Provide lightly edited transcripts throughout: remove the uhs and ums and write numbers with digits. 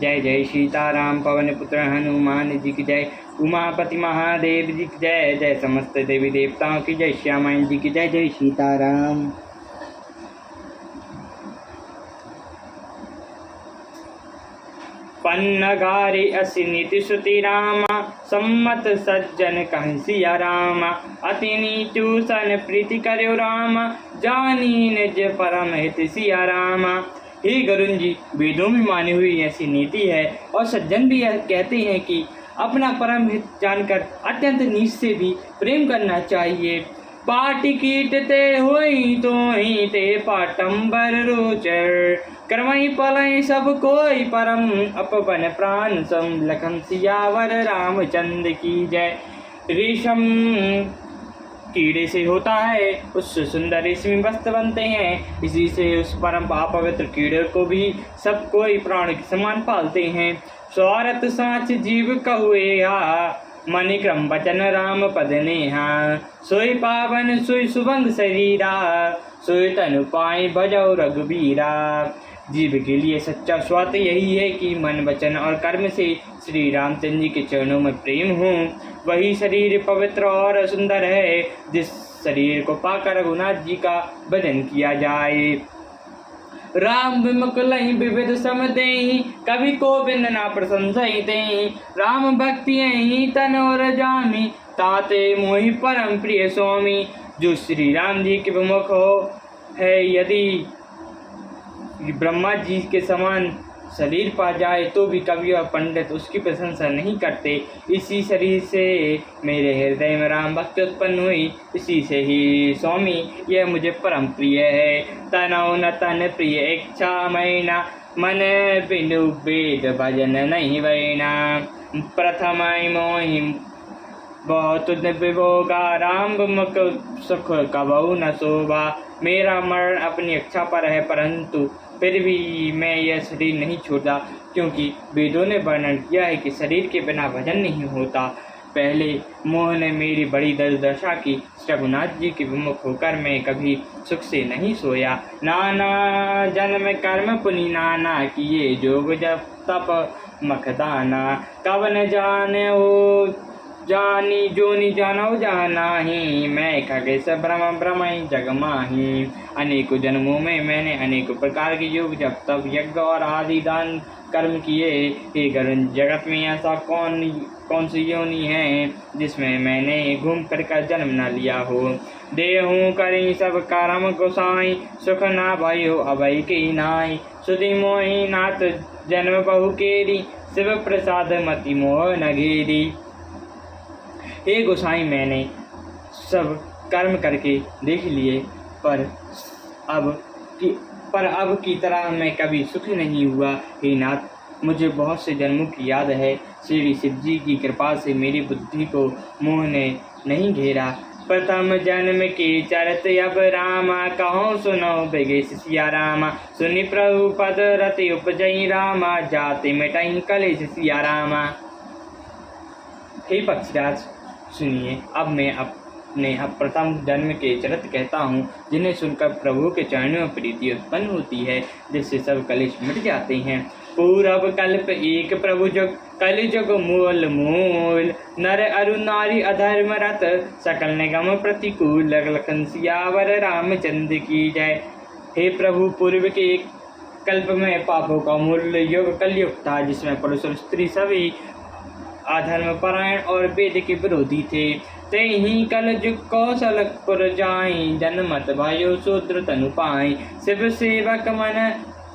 जय जय सीताराम पवन पुत्र हनुमान जी की जय। उमापति महादेव जी की जय। जय समस्त देवी देवताओं की जय। श्यामायन जी की जय। जय सीताराम। पन्नगारे असि नीति श्रुति रामा, सम्मत सज्जन कहं सिया रामा। अति नीचु सन प्रीति करो रामा, जानी निज परम हित सिया रामा। हे गरुण जी, वेदों में मानी हुई ऐसी नीति है और सज्जन भी कहते हैं कि अपना परम हित जानकर अत्यंत नीच से भी प्रेम करना चाहिए। पाटी कीटते हुई तो ही ते पाटंबर रोचर, कर्मई पलय सब कोई परम अपन प्राण सम। लखन सियावर रामचंद्र की जय। रेशम कीड़े से होता है, उससे सुंदर रेशमी वस्त्र बनते हैं। इसी से उस परम पवित्र कीड़े को भी सब कोई प्राण के समान पालते हैं। स्वार्थ साच जीव कहुएहा, मणिक्रम वचन राम पद नेहा। सोई पावन सोई सुबंध शरीरा, सोई तनु पाए भजौ रघुबीरा। जीव के लिए सच्चा स्वार्थ यही है कि मन वचन और कर्म से श्री रामचंद्र जी के चरणों में प्रेम हो। वही शरीर पवित्र और सुंदर है जिस शरीर को पाकर रघुनाथ जी का भजन किया जाए। राम विमुकुलहि विविध सम देहि, कवि को बिंद ना प्रशंसहि देहि। राम भक्ति ही तन और जामी, ताते मोहि परम प्रिय स्वामी। जो श्री राम जी के विमुख हो है, यदि ब्रह्मा जी के समान शरीर पा जाए तो भी कवि और पंडित उसकी प्रशंसा नहीं करते। इसी शरीर से मेरे हृदय में राम भक्ति उत्पन्न हुई, इसी से ही स्वामी यह मुझे परम प्रिय है। तनौ न तन प्रिय इच्छा मैना, मन बिनु वेद भजन नहीं वैना। प्रथम मोहि बहुत विभोगा, राम मुख सुख कबहु न शोभा। मेरा मरण अपनी इच्छा पर है, परंतु फिर भी मैं यह शरीर नहीं छोड़ता, क्योंकि वेदों ने वर्णन किया है कि शरीर के बिना भजन नहीं होता। पहले मोह ने मेरी बड़ी दुर्दशा की, रघुनाथ जी के विमुख होकर मैं कभी सुख से नहीं सोया। नाना जन्म कर्म पुनि नाना किए, जोग जप तप मखदाना। कब न जाने हो जानी जोनि जानो जानाहि, मैं खगेश ब्रह्म ब्रह्मई जग माही। अनेकों जन्मों में मैंने अनेकों प्रकार के योग जप तप यज्ञ और आदि दान कर्म किए। हे गरुण, जगत में ऐसा कौन सी योनि है जिसमें मैंने घूम कर जन्म न लिया हो। देहूँ करी सब कर्म गोसाई, सुख ना भयो अभय की नाई। सुधि मोहि नाथ जन्म बहु केरी, शिव प्रसाद मति मोह न घेरी। हे गोसाई, मैंने सब कर्म करके देख लिए, पर अब की तरह मैं कभी सुखी नहीं हुआ। हे नाथ, मुझे बहुत से जन्मों की याद है। श्री शिव जी की कृपा से मेरी बुद्धि को मोह ने नहीं घेरा। प्रथम जन्म के चरित अब रामा, कहो सुनो बेगेश सिया रामा। सुनि प्रभु पद रति उपजई रामा, जाते मिटाई कलेश सिया रामा। हे पक्षीराज, सुनिए, अब मैं अपने प्रथम जन्म के चरित्र कहता हूँ, जिन्हें सुनकर प्रभु के चरणों में प्रीति उत्पन्न होती है, जिससे सब कलेश मिट जाते हैं। पूर्व कल्प एक प्रभु जुग, कलिजुग मूल मूल। नर अरु नारी अधर्म रत, सकल निगम प्रतिकूल। लखन सियावर रामचंद्र की जय। हे प्रभु, पूर्व के एक कल्प में पापों का मूल युग कलयुग था, जिसमें पुरुष और स्त्री सभी अधर्म परायण और वेद के विरोधी थे। ते ही कलयुग कौशलपुर जाई, जन्मत भयो शूद्र तनु पाई। शिव सेवक मन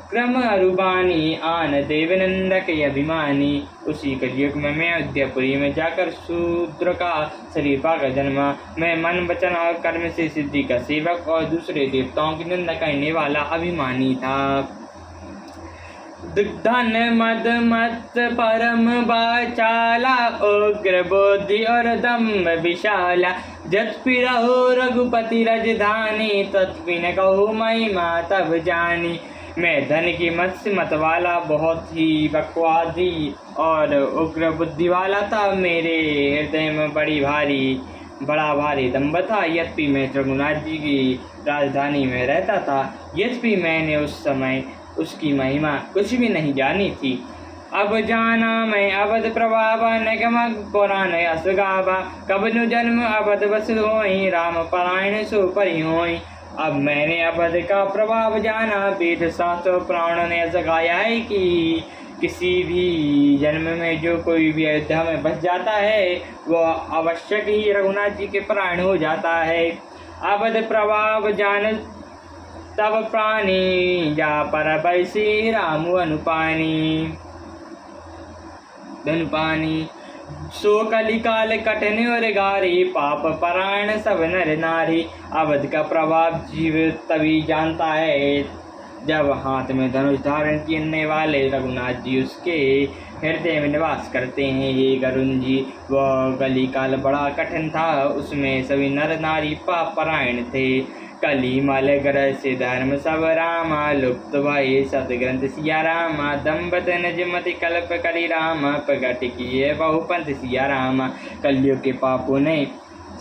क्रम अरुबानी, आन देव नंदक अभिमानी। उसी कलयुग में मैं अयोध्यापुरी में जाकर शूद्र का शरीर पाकर जन्मा। मैं मन वचन और कर्म से सिद्धि का सेवक और दूसरे देवताओं की निंदा करने वाला अभिमानी था। धन मद मत परम बाचाला, उग्र बुद्धि और दम्भ विशाला। जत्पि रहो रघुपति राजधानी, तत्पि न कहूँ महिमा तब जानी। मैं धन की मत्स्य मत वाला, बहुत ही बकवादी और उग्र बुद्धि वाला था। मेरे हृदय में बड़ा भारी दम्भ था। यद्यपि मैं रघुनाथ जी की राजधानी में रहता था, यद्यपि मैंने उस समय उसकी महिमा कुछ भी नहीं जानी थी। अब जाना मैं अवध प्रभाव निगम पुराण यस गावा। कबनु जन्म अवध बस होई राम परायण सो परि होई। अब मैंने अवध का प्रभाव जाना वेद शास्त्र पुराण ने यस गाया है कि किसी भी जन्म में जो कोई भी अयोध्या में बस जाता है वह आवश्यक ही रघुनाथ जी के परायण हो जाता है। अवध प्रभाव जान तब प्राणी जा पर बैसी राम अनुपानी धनुपानी। सो कलिकाल कठिन और गारी पाप परायण सब नर नारी। अवध का प्रभाव जीव तभी जानता है जब हाथ में धनुष धारण करने वाले रघुनाथ जी उसके हृदय में निवास करते हैं। हे गरुण जी, वह कलिकाल बड़ा कठिन था, उसमें सभी नर नारी पाप परायण थे। कली मल ग्रह से धर्म सब रामा लुप्त भये सतग्रंथ सिया रामा। दम्बत नजमति कल्प करी रामा प्रगट किए बहुपंथ सिया रामा। कलियुग के पापों ने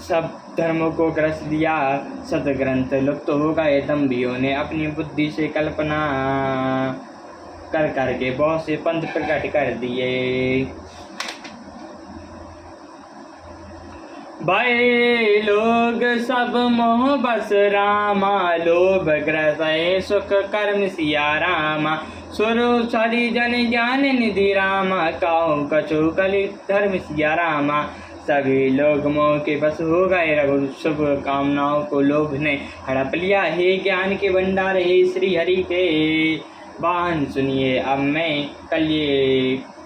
सब धर्मों को ग्रस दिया, सतग्रंथ लुप्त हो गए। दम्भियों ने अपनी बुद्धि से कल्पना कर करके बहुत से पंथ प्रकट कर दिए। भाई लोग सब मोह बस रामा लोभ ग्रसय सुख कर्म सिया रामा। सुरो सारी जन ज्ञान निधि रामा काहू कछु कलि धर्म सिया रामा। सभी लोग मोह के बस हो गए, रघु शुभ कामनाओं को लोभ ने हड़प लिया। हे ज्ञान के भंडार हे श्री हरि के वाहन सुनिए, अब मैं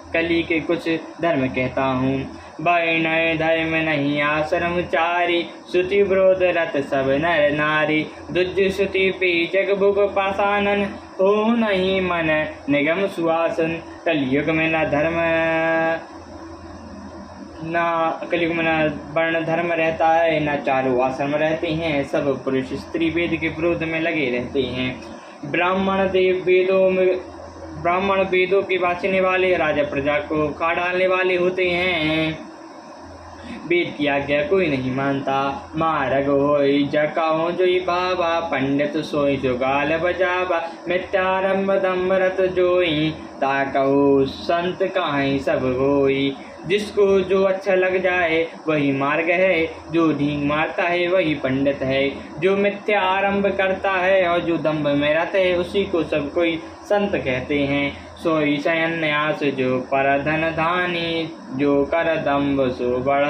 कली के कुछ धर्म कहता हूँ। नए धर्म नहीं आश्रम चारी श्रुति विरोध रत सब नर नारी। दुज श्रुति पी जग भुग पासानन हो नहीं मन निगम सुहासन। कलयुग में न धर्म कलयुग में न वर्ण धर्म रहता है, न चारों आश्रम रहते हैं। सब पुरुष स्त्री वेद के विरोध में लगे रहते हैं। ब्राह्मण वेदों के वाचने वाले, राजा प्रजा को खा डालने वाले होते हैं। वेद की आज्ञा कोई नहीं मानता। मारग होई जकाओ जोई बाबा पंडित सोई जो गाल बजावा। मिथ्यारंभ दम्भ रत जोई ताकऊ संत काहीं सब होई। जिसको जो अच्छा लग जाए वही मार्ग है, जो ढींग मारता है वही पंडित है। जो मिथ्या आरंभ करता है और जो दम्भ में रहता है उसी को सब कोई संत कहते हैं। सोई सन्यास जो पर धन धानी, जो कर दम्भ सो बड़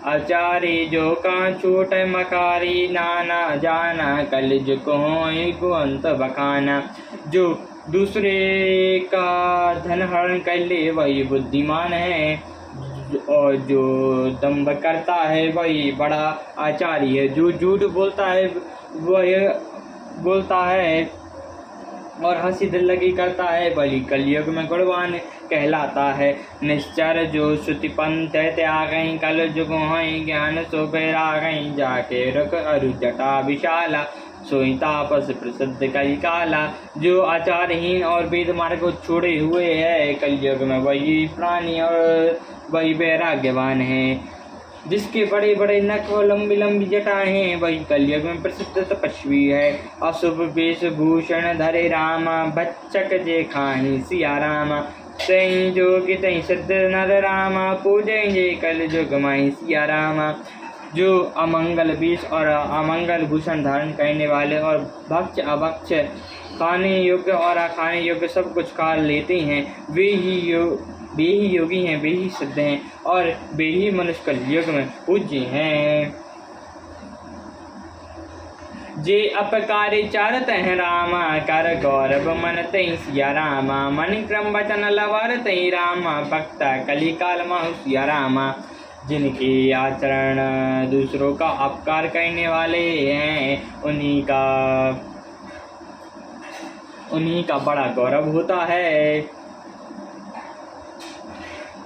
आचारी। जो का छूट मकारी नाना जाना कलयुग होई गुअंत बखाना। जो दूसरे का धन हरण कर ले वही बुद्धिमान है, और जो दंभ करता है वही बड़ा आचारी है। जो झूठ बोलता है वह बोलता है और हंसी दिल लगी करता है वही कलयुग में गुणवान कहलाता है। निश्चर जो श्रुति पंथ त्याग गई कल युग होई ज्ञान सो बेरा गई। जाके रुक अरु जटा विशाला सोई तापस प्रसिद्ध कई काला। जो आचारहीन और वेद मार्ग को छोड़े हुए है कलयुग में वही प्राणी और वही वैराग्यवान है। जिसके बड़े बड़े नख और लंबी लंबी जटाएं हैं वही कलयुग में प्रसिद्ध तपस्वी है। अशुभ वेशभूषण धरे रामा बच्चक जे खाही सिया रामा। तई जोगी तई सिद्ध नर रामा पूजे जे कल युग माही सिया रामा। जो अमंगल वेश और अमंगल भूषण धारण करने वाले और भक्ष अभक्ष खाने योग्य और अखाने योग्य सब कुछ खा लेते हैं वे ही योगी हैं, वे ही सिद्ध हैं और वे ही मनुष्य कलयुग में पूज्य हैं। जे अपकारी चारत हैं रामा कर गौरव मन तई सिया रामा। मन क्रम वचन लवर तई रामा भक्ता कलिकाल माहु सिया रामा। जिनके आचरण दूसरों का अपकार करने वाले हैं उन्हीं का बड़ा गौरव होता है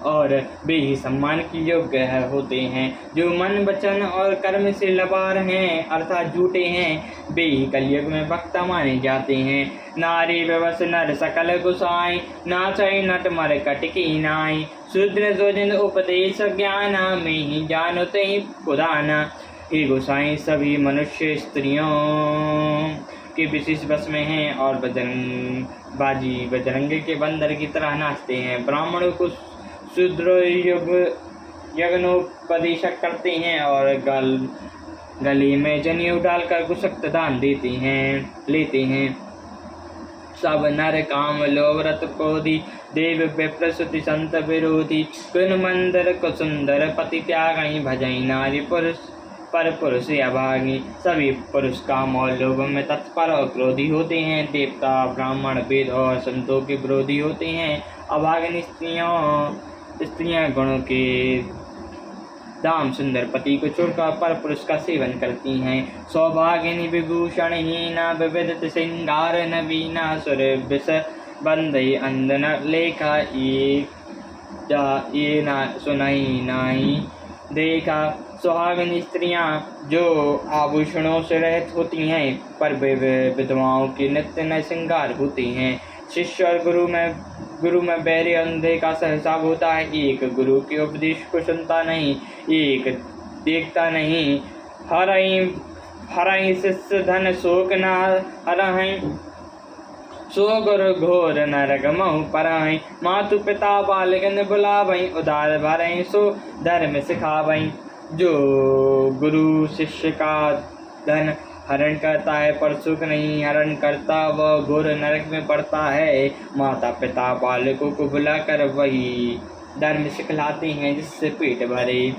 और वे ही सम्मान की योग्य होते हैं। जो मन वचन और कर्म से लबार हैं अर्थात झूठे हैं वे ही कलयुग में वक्ता माने जाते हैं। नारी व्यवस नर सकल गुसाई नाचई नट मर कटकी नाई। शूद्र जोजन उपदेश ज्ञाना में ही जानते ही खुदाना। हे गोसाई सभी मनुष्य स्त्रियों उसके विशेष बस में हैं और बजरंग के बंदर की तरह नाचते हैं। ब्राह्मणों को शूद्र यज्ञोपदेशक करते हैं और गले में जनेऊ डालकर गुसक्त दान लेते हैं। सब नर काम लोभ रत क्रोधी देव विप्रसुति संत विरोधी कुन मंदिर को सुंदर पति त्यागी भजई नारी पुरुष अभागी। सभी पुरुष काम और लोभ में तत्पर और क्रोधी होते हैं। देवता ब्राह्मण वेद और संतों के विरोधी होते हैं। अभागिनी स्त्रियां गुणों के दाम सुंदर पति को छोड़कर पर पुरुष का सेवन करती हैं। सौभागिनी विभूषण हीना विविध श्रृंगार नवीना सुर विष बंदई अंदन लेखा ये ना सुनाई नाई देखा। सुहागिनी स्त्रियां जो आभूषणों से रहित होती हैं पर विधवाओं के नित्य नए श्रृंगार होते हैं। शिष्य और गुरु में बैरे अंधे का सहसाब होता है। एक गुरु के उपदेश को सुनता नहीं, एक देखता नहीं। हरई शिष्य धन शोक न हरहि सो गुरु घोर नरक महु परहि। मातु पिता बालगन बुलावई उदार भरहि सो धर्म सिखावई। जो गुरु शिष्य का धन हरण करता है पर सुख नहीं हरण करता वह घोर नरक में पड़ता है। माता पिता बालकों को बुलाकर वही धर्म सिखलाते हैं जिससे पेट भरे।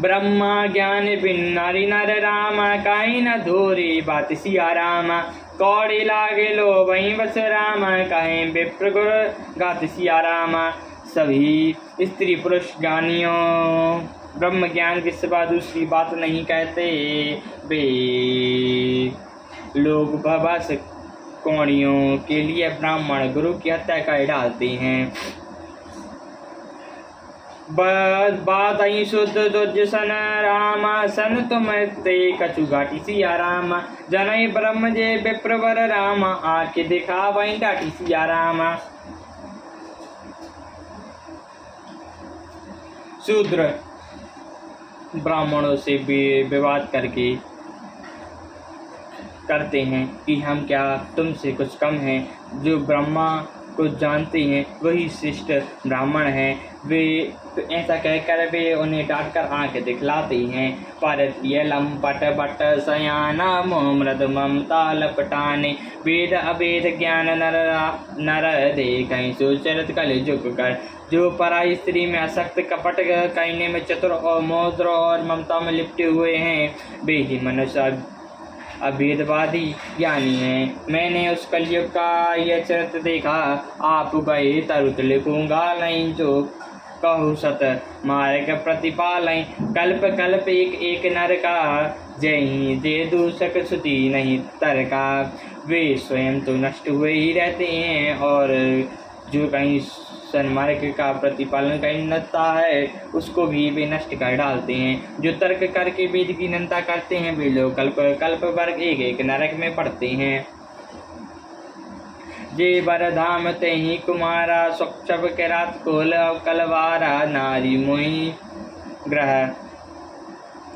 ब्रह्मा ज्ञान बिन नारी नर राम काई न धोरी बात सिया राम। कौड़ी लागे लो वहीं बस राम कहें विप्र गुर गात सिया राम। सभी स्त्री पुरुष ज्ञानियों ब्रह्म ज्ञान के सिवा दूसरी बात नहीं कहते। वे लोग भवस कौड़ियों के लिए ब्राह्मण गुरु की हत्या कर डालते हैं। बात आई शुद्ध दुर्जसन राम सन तुम ते कछु घाटी सिया राम। जनई ब्रह्म जे विप्रवर राम आके दिखा वहीं घाटी सिया राम। शूद्र ब्राह्मणों से विवाद करते हैं कि हम क्या तुमसे कुछ कम हैं। जो ब्रह्मा को जानते हैं वही श्रेष्ठ ब्राह्मण हैं। वे ऐसा कहकर वे उन्हें डांटकर आंख दिखलाते हैं। पारतीय लंपट बट सयाना मोमृद ममता लपटाने वेद अवेद ज्ञान नर देखें सुचरित कल झुक कर। जो पराई स्त्री में असक्त कपट कहने में चतुर और मौद्र और ममता में लिपटे हुए हैं वे ही मनुष्य अभेदवादी ज्ञानी हैं। मैंने उस कलयुग का यह चरित्र देखा। आप गए तरुत लिखूंगा नहीं जो कहु सत मार्ग प्रतिपालय। कल्प कल्प एक नर का जय दे दूषक सुती नहीं तरका। वे स्वयं तो नष्ट हुए ही रहते हैं और जो कहीं सन्मार्ग का प्रतिपालन करता है उसको भी वे नष्ट कर डालते हैं। जो तर्क करके वेद की निंदा करते हैं वे लोग कल्प वर्ग एक नरक में पड़ते हैं। जे बरधाम तेहि कुमारा स्वच्छव किरात कोल कलवारा नारी मोहि ग्रह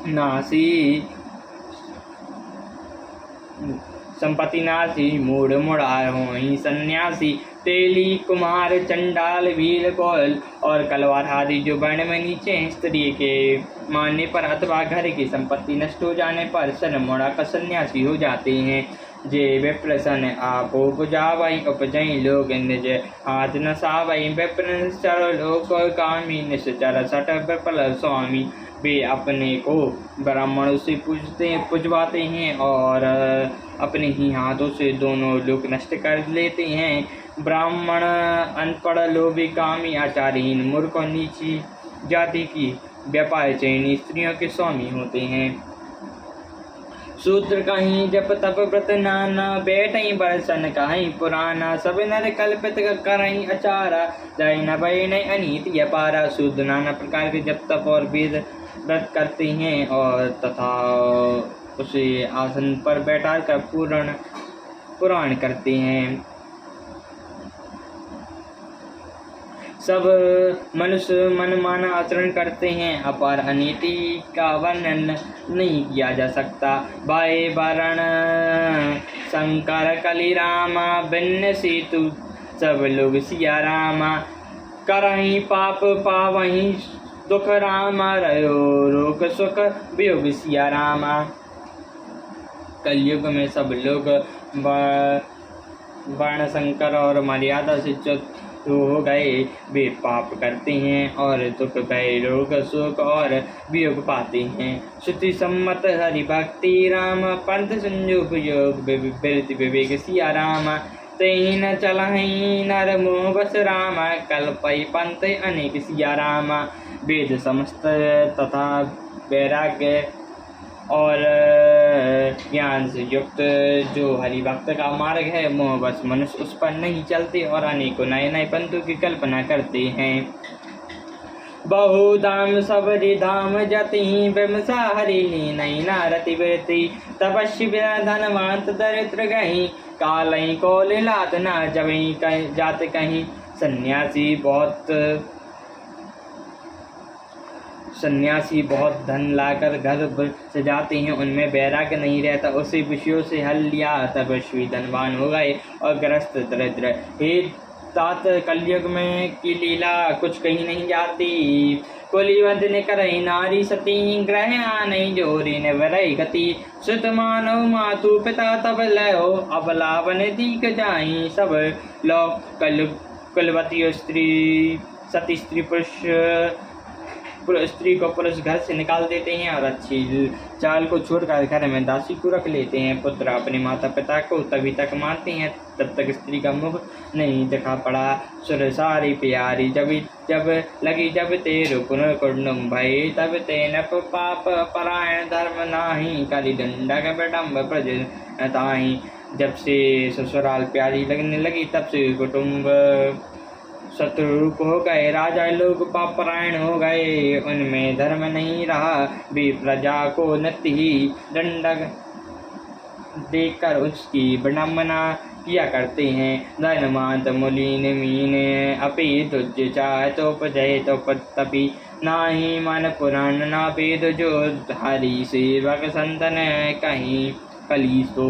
नासी संपत्ति नासी मूढ़ मुड़ार होई सन्यासी। तेली कुमार चंडाल भील कौल और कलवार आदि जो वर्ण में नीचे हैं स्त्री के मानने पर अथवा घर की संपत्ति नष्ट हो जाने पर सन मुड़ा का सन्यासी हो जाते हैं। जे विप्रसन आप उपजावई उपजई लोग निज हाथ नसावई। विप्र चर लोक कामी निश्चर सठ विपल स्वामी। वे अपने को ब्राह्मणों से पूजवाते हैं और अपने ही हाथों से दोनों लोग नष्ट कर लेते हैं। ब्राह्मण अनपढ़ लोभी कामी आचारहीन मूर्ख और नीची जाति की व्यापार चयनी स्त्रियों के स्वामी होते हैं। सूत्र कहीं जप तप व्रत नाना बैठई बरसन कहीं पुराना। सब नर कल्पित करहीं अचारा जय न भय न अनीति अपारा। शूद्र नाना प्रकार के जप तप और वेद व्रत करते हैं और तथा उसे आसन पर बैठा कर पुराण करते हैं। सब मनुष्य मनमाना आचरण करते हैं, अपार अनीति का वर्णन नहीं किया जा सकता। बाए वरण शंकर कली रामा, भिन्न सेतु सब लोग सिया रामा, करहीं पाप पावहीं दुख रामा, रहो रोग सुख वियोग सिया रामा। कलयुग में सब लोग वर्ण शंकर और मर्यादा से च्युत हो गए, वे पाप करते हैं और दुख भय रोग शोक और वियोग पाते हैं। श्रुति सम्मत हरि भक्ति राम, पंथ संयोग योग विरति विवेक सिया राम, तेहि न चलहि नर मोह बस राम, कल्पई पंथ अनेक सिया राम। वेद समस्त तथा वैराग्य और ज्ञान से युक्त जो हरि भक्त का मार्ग है, मोह बस मनुष्य उस पर नहीं चलते और अनेकों नए नए पंथों की कल्पना करते हैं। बहु धाम सबरी धाम जति, बिमसा हरि लीनई नारति वृति, तपस्वी बिना धनवंत दरिद्र गहीं, कालई कोल लाद न जबई जात कहीं। सन्यासी बहुत धन लाकर घर सजाते हैं, उनमें वैराग्य नहीं रहता, उसे विषयों से हल लिया, तपस्वी धनवान हो गए और ग्रस्त दरिद्र। हे तात, कलयुग में की लीला कुछ कहीं नहीं जाती। कुलीवंत ने करई नारी सती, ग्रह आनई जोरी ने वरई गति, सुत मानव मातु पिता तब लयो, अबला बन दीक जाई सब लो। कुलवती स्त्री सती स्त्री को पुरुष घर से निकाल देते हैं और अच्छी चाल को छोड़कर घर में दासी को रख लेते हैं। पुत्र अपने माता पिता को तभी तक मानते हैं तब तक स्त्री का मुख नहीं दिखा पड़ा। सुर सारी प्यारी जब लगी जब तेरु कुंडुम भई, तब तेन पाप परायण धर्म नाही, कली दंडक विडम्ब प्रज ताही। जब से ससुराल प्यारी लगने लगी तब से कुटुंब शत्रुरूप हो गए, राजा लोग पापरायण हो गए, उनमें धर्म नहीं रहा, वे प्रजा को नित्य ही दंडक देखकर उसकी विडम्बना किया करते हैं। धनमांत मुलीन मीन अपि तुझ चाह तो पजय तो तपि, नाही मन पुराण ना वेद, जो हरि सेवक संतन कहीं कली तो।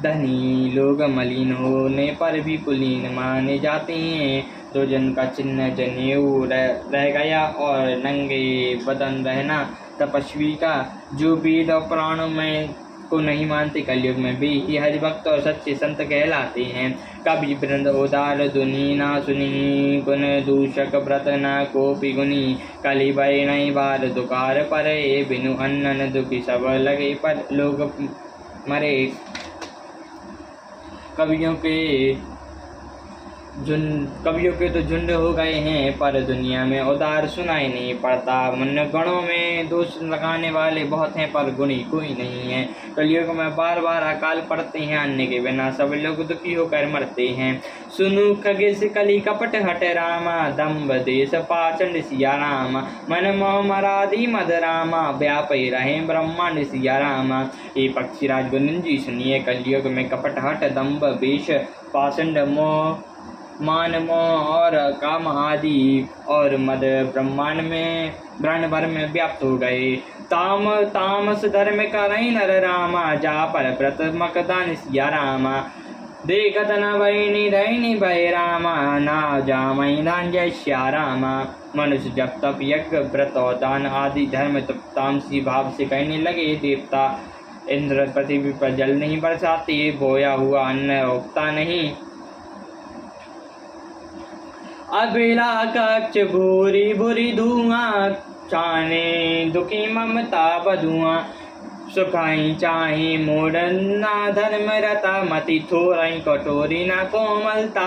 धनी लोग मलिन होने पर भी कुलीन माने जाते हैं, तो जन का चिन्ह जनेऊ रह गया और नंगे बदन रहना तपस्वी का। जो वेद और पुराणों में को नहीं मानते, कलयुग में भी ही हरिभक्त और सच्चे संत कहलाते हैं। कभी वृंद उदार दुनी ना सुनी, गुण दूषक व्रत न कोपि गुनी, कली भय नहीं बार दुकार परे, बिनु अन्नन दुखी सब लगे पर लोग मरे। कवियों के तो झुंड हो गए हैं, पर दुनिया में उदार सुनाई नहीं पड़ता। मन गणों में दोष लगाने वाले बहुत हैं, पर गुणी कोई नहीं है। कलयुग में बार बार अकाल पड़ते हैं, अन्न के बिना सब लोग दुखी होकर मरते हैं। सुनु खगेश कली कपट हट रामा, दम्भ देश पाचंड सिया रामा, मन मोह मरादी मद रामा, व्यापी रहे ब्रह्मांड सिया रामा। ये पक्षीराज गुणन जी सुनिए, कलयुग में कपट हट दम्भ वेश पाचंड मोह मान मोह और काम आदि और मद ब्रह्मांड भर में व्याप्त हो गए। तामस धर्म करई नर रामा, जा पर व्रत मकदान सिया रामा, देखत न वैनी दैनी भय रामा, ना जामई दान जय श्या रामा। मनुष्य जब तप यज्ञ व्रत और दान आदि धर्म तामसी भाव से कहने लगे, देवता इंद्र पृथ्वी पर जल नहीं बरसाते, बोया हुआ अन्न उगता नहीं, अबेला कक्ष भूरी भूरी धुआं, चाने दुखी ममता बधुआं, सुखाई चाहे मोड़ना धर्म रता, मति थोराई कटोरी ना कोमलता।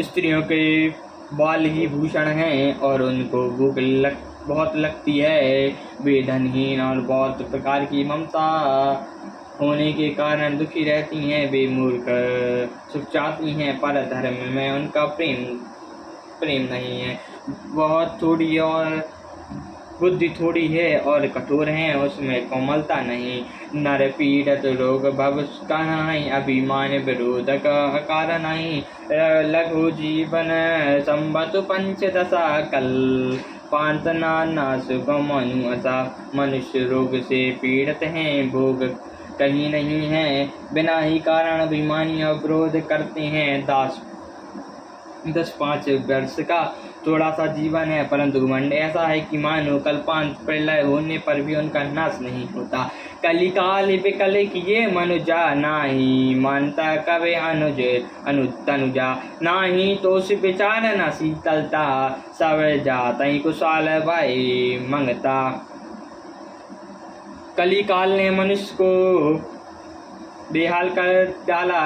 स्त्रियों के बाल ही भूषण हैं और उनको भूख बहुत लगती है। वे धनहीन और बहुत प्रकार की ममता होने के कारण दुखी रहती हैं। वे मूर्ख सुख चाहती हैं, पर धर्म में उनका प्रेम नहीं है। बहुत थोड़ी और बुद्धि थोड़ी है और कठोर है, उसमें कोमलता नहीं। नर पीड़त रोग भव कहाई, अभिमान विरोधक अकार नहीं। लघु जीवन संबत पंचदशा कल, पांतना नाश मनु असा। मनुष्य रोग से पीड़ित हैं, भोग कहीं नहीं है। बिना ही कारण अभिमानी और क्रोध करते हैं। 10-5 वर्ष का थोड़ा सा जीवन है, परंतु घमंड ऐसा है कि मानो कल्पांत प्रलय होने पर भी उनका नाश नहीं होता। कलिकाल विकल किए मनुजा, नाही मानता कवे अनुज अनुतनुजा। नाही तो विचार न शीतलता, सब जात कुशाल भाई मंगता। कलिकाल ने मनुष्य को बेहाल कर डाला।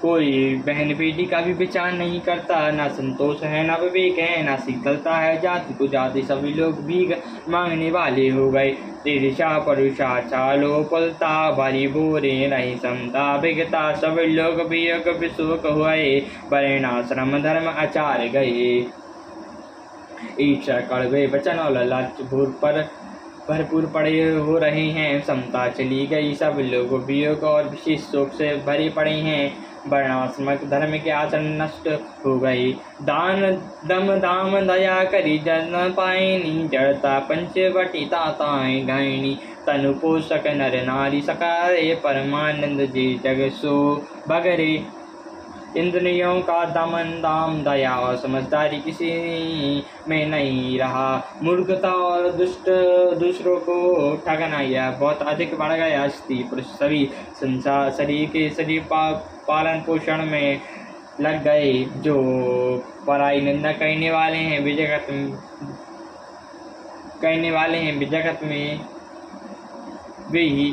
कोई बहन बेटी का भी विचार नहीं करता, ना संतोष है, ना विवेक है, ना शीतलता है। जाति को जाति सभी लोग भीख मांगने वाले हो गए। ईर्षा परुषा चालो पुलता, भारी बोरे नहीं समता बिगता। सभी लोग वियोग विशोक हुए, वर्णाश्रम धर्म आचार गए। ईर्षा कड़वे वचन और लालच भरपूर पड़े हो रहे हैं। समता चली गई, सब लोग वियोग और विशेष शोक से भरे पड़े हैं। वर्णाश्रमक धर्म के आचरण नष्ट हो गए। दान दम दाम दया करी जन पायनी, जड़ता पंचवटी ताताएं गायनी। तनु पोषक नर नारी सकारे, परमानंद जे जग सो बगरे। इंद्रियों का दमन दाम दया और समझदारी किसी में नहीं रहा। मूर्खता और दूसरों को ठगना यह बहुत अधिक बढ़ गया। स्त्री पुरुष सभी संसार शरीर पालन पोषण में लग गए। जो पराई निंदा करने वाले हैं जगत में वे ही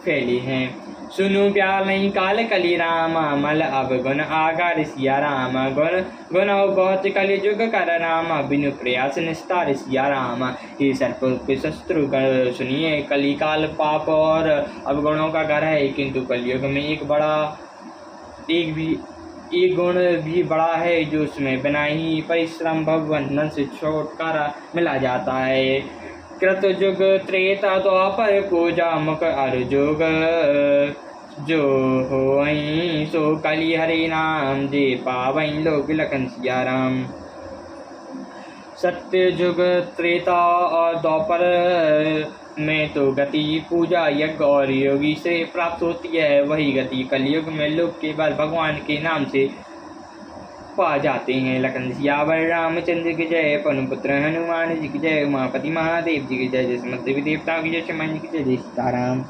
फैले हैं। सुनु प्यार नहीं काल कली रामा, मल अब गुण आगा सिया राम। गुण बहुत कलि जुग कर रामा, बिनु प्रयास निष्ठा सिया राम। हे सर्प के शत्रु सुनिए, कली काल पाप और अवगुणों का घर है, किंतु कलयुग में एक गुण भी बड़ा है, जो उसमें बिना ही परिश्रम भवबंधन से छुटकारा मिला जाता है। कृत जुग त्रेता द्वापर पूजा मुख अर्जुग, जो होई सो कली हरि नाम। जे पावई लोग लखन सिया राम। सत्य जुग त्रेता और द्वापर में तो गति पूजा यज्ञ और योगी से प्राप्त होती है। वही गति कलयुग में लोग केवल भगवान के नाम से पा जाते हैं। लखन सियावर रामचंद्र की जय, पवन पुत्र हनुमान जी की जय, उमापति महादेव जी की जय, जय समस्त देवी देवताओं की जय, शमान जी की जय, जय सीताराम।